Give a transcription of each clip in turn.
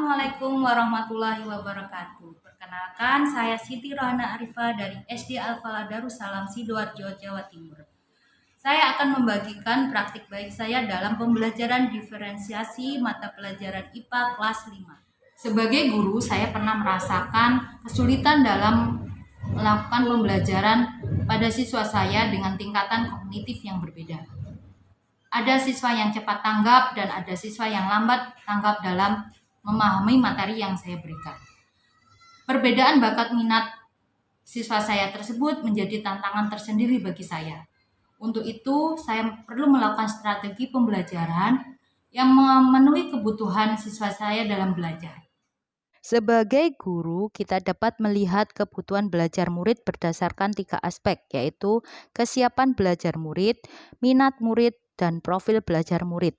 Assalamualaikum warahmatullahi wabarakatuh. Perkenalkan, saya Siti Rohana Arifah dari SD Al-Falah Darussalam Sidoarjo, Jawa Timur. Saya akan membagikan praktik baik saya dalam pembelajaran diferensiasi mata pelajaran IPA kelas 5. Sebagai guru, saya pernah merasakan kesulitan dalam melakukan pembelajaran pada siswa saya dengan tingkatan kognitif yang berbeda. Ada siswa yang cepat tanggap dan ada siswa yang lambat tanggap dalam memahami materi yang saya berikan. Perbedaan bakat minat siswa saya tersebut menjadi tantangan tersendiri bagi saya. Untuk itu, saya perlu melakukan strategi pembelajaran yang memenuhi kebutuhan siswa saya dalam belajar. Sebagai guru, kita dapat melihat kebutuhan belajar murid berdasarkan 3 aspek, yaitu kesiapan belajar murid, minat murid, dan profil belajar murid.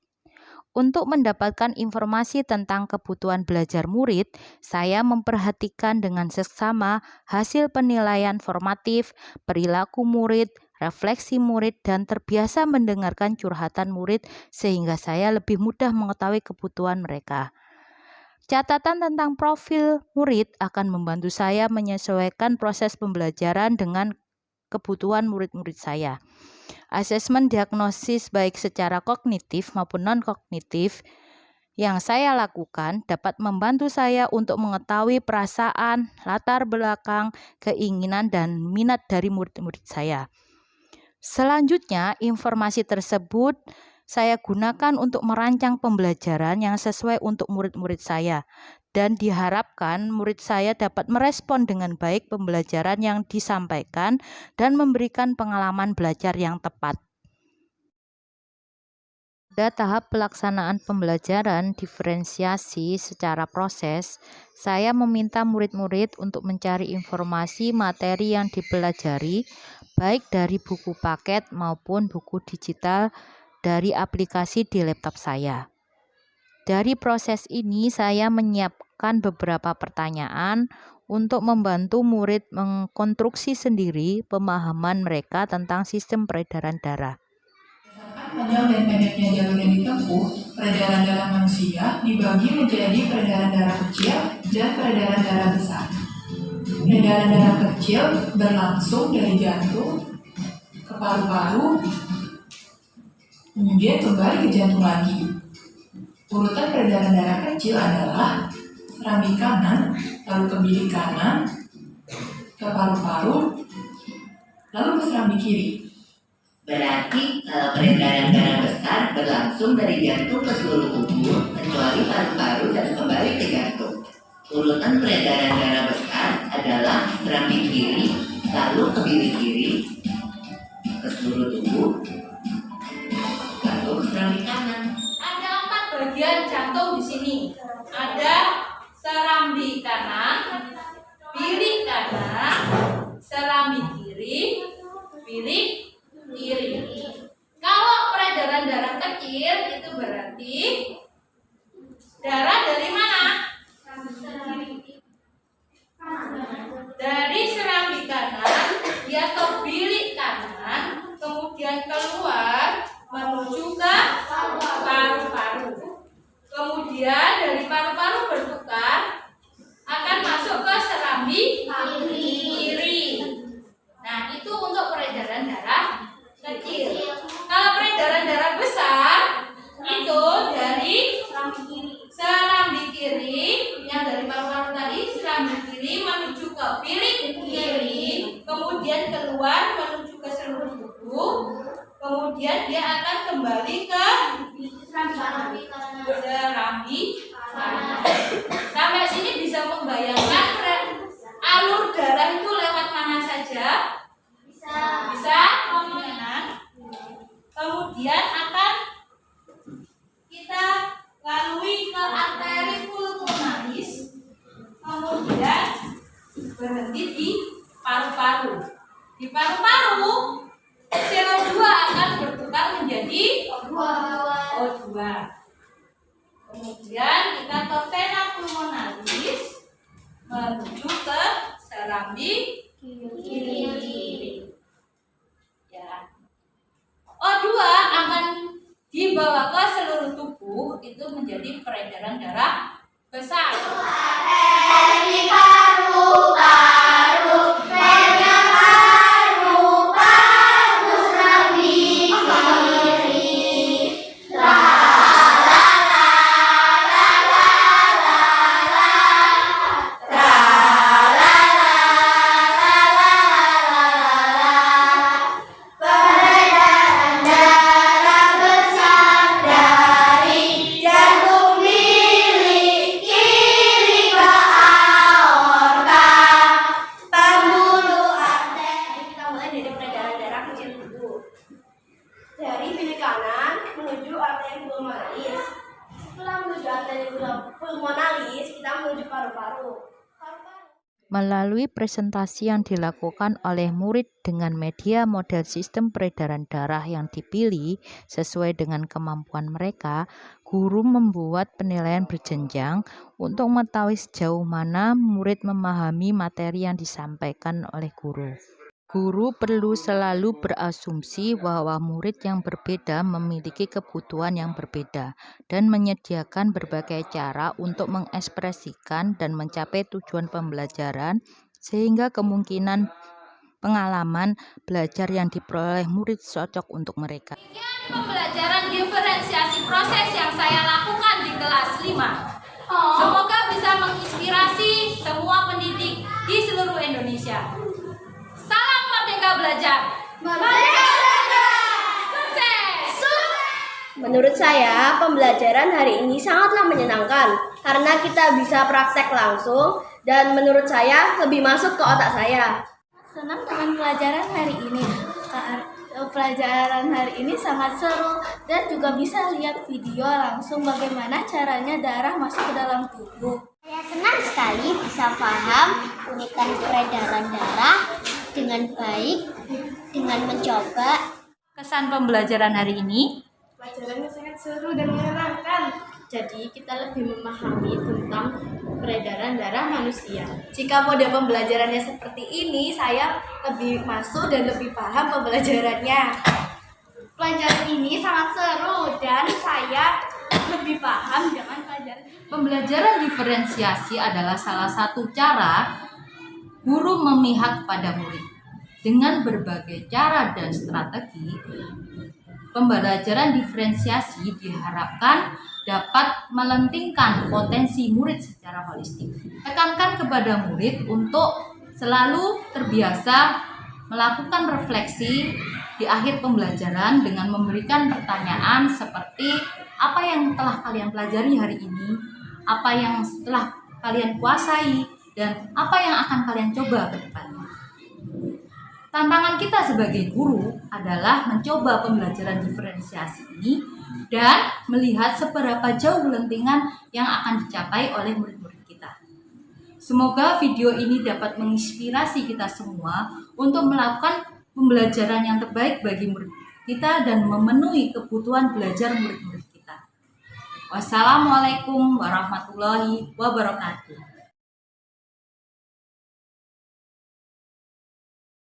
Untuk mendapatkan informasi tentang kebutuhan belajar murid, saya memperhatikan dengan seksama hasil penilaian formatif, perilaku murid, refleksi murid, dan terbiasa mendengarkan curhatan murid sehingga saya lebih mudah mengetahui kebutuhan mereka. Catatan tentang profil murid akan membantu saya menyesuaikan proses pembelajaran dengan kebutuhan murid-murid saya. Asesmen diagnosis baik secara kognitif maupun non-kognitif yang saya lakukan dapat membantu saya untuk mengetahui perasaan, latar belakang, keinginan, dan minat dari murid-murid saya. Selanjutnya, informasi tersebut saya gunakan untuk merancang pembelajaran yang sesuai untuk murid-murid saya, dan diharapkan murid saya dapat merespon dengan baik pembelajaran yang disampaikan dan memberikan pengalaman belajar yang tepat. Pada tahap pelaksanaan pembelajaran diferensiasi secara proses, saya meminta murid-murid untuk mencari informasi materi yang dipelajari, baik dari buku paket maupun buku digital dari aplikasi di laptop saya. Dari proses ini, saya menyiapkan beberapa pertanyaan untuk membantu murid mengkonstruksi sendiri pemahaman mereka tentang sistem peredaran darah. Panjang dan pendeknya jalur yang ditempuh, peredaran darah manusia dibagi menjadi peredaran darah kecil dan peredaran darah besar. Peredaran darah kecil berlangsung dari jantung ke paru-paru, kemudian kembali ke jantung lagi. Urutan peredaran darah kecil adalah serambi kanan, lalu ke bilik kanan, ke paru-paru, lalu ke serambi kiri. Berarti kalau peredaran darah besar berlangsung dari jantung ke seluruh tubuh kecuali paru-paru dan kembali ke jantung. Urutan peredaran darah besar adalah serambi kiri, lalu ke bilik kiri, ke seluruh tubuh, lalu ke serambi kanan. Ada 4 bagian jantung di sini. Ada serambi kanan, bilik kanan, serambi kiri, bilik kiri. Kalau peredaran darah kecil itu berarti darah dari mana? Dari serambi kanan dia ke bilik kanan, kemudian keluar menuju ke paru-paru. Kemudian dari paru-paru bertukar akan masuk ke serambi kiri. Nah, itu untuk peredaran darah kecil. Kalau peredaran darah besar itu dari serambi kiri yang dari paru-paru tadi, serambi kiri menuju ke bilik kiri, kemudian keluar menuju ke seluruh tubuh, kemudian dia akan kembali ke serambi kanan. Sampai sini bisa membayangkan alur darah itu lewat mana saja? Bisa. Kemudian akan kita lalui ke arteri pulmonalis, kemudian berhenti di paru-paru. Di paru-paru CO2 akan bertukar menjadi O2. Kemudian kita ke vena pulmonalis menuju ke serambi kiri. Ya. O2 akan dibawa ke seluruh tubuh, itu menjadi peredaran darah besar. Kita mulai dari peredaran darah kecil dulu. Dari bilik kanan menuju arteri pulmonalis. Setelah menuju arteri pulmonalis, kita menuju paru-paru. Melalui presentasi yang dilakukan oleh murid dengan media model sistem peredaran darah yang dipilih sesuai dengan kemampuan mereka, guru membuat penilaian berjenjang untuk mengetahui sejauh mana murid memahami materi yang disampaikan oleh guru. Guru perlu selalu berasumsi bahwa murid yang berbeda memiliki kebutuhan yang berbeda dan menyediakan berbagai cara untuk mengekspresikan dan mencapai tujuan pembelajaran sehingga kemungkinan pengalaman belajar yang diperoleh murid cocok untuk mereka. Pembelajaran diferensiasi proses yang saya lakukan di kelas 5. Semoga bisa menginspirasi semua pendidik di seluruh Indonesia. Salam Merdeka Belajar. Merdeka Belajar. Sukses. Menurut saya, pembelajaran hari ini sangatlah menyenangkan karena kita bisa praktek langsung dan menurut saya lebih masuk ke otak saya. Senang dengan pelajaran hari ini. Pelajaran hari ini sangat seru dan juga bisa lihat video langsung bagaimana caranya darah masuk ke dalam tubuh. Saya senang sekali bisa paham unikan peredaran darah dengan baik, dengan mencoba. Kesan pembelajaran hari ini? Pelajarannya sangat seru dan menyenangkan. Jadi kita lebih memahami tentang peredaran darah manusia. Jika model pembelajarannya seperti ini, saya lebih masuk dan lebih paham pembelajarannya. Pelajaran ini sangat seru dan saya lebih paham dengan pelajaran. Pembelajaran diferensiasi adalah salah satu cara guru memihak pada murid. Dengan berbagai cara dan strategi, pembelajaran diferensiasi diharapkan dapat melentingkan potensi murid secara holistik. Tekankan kepada murid untuk selalu terbiasa melakukan refleksi di akhir pembelajaran dengan memberikan pertanyaan seperti apa yang telah kalian pelajari hari ini, apa yang telah kalian kuasai, dan apa yang akan kalian coba ke depannya. Tantangan kita sebagai guru adalah mencoba pembelajaran diferensiasi ini dan melihat seberapa jauh lentingan yang akan dicapai oleh murid-murid kita. Semoga video ini dapat menginspirasi kita semua untuk melakukan pembelajaran yang terbaik bagi murid kita dan memenuhi kebutuhan belajar murid-murid kita. Wassalamualaikum warahmatullahi wabarakatuh.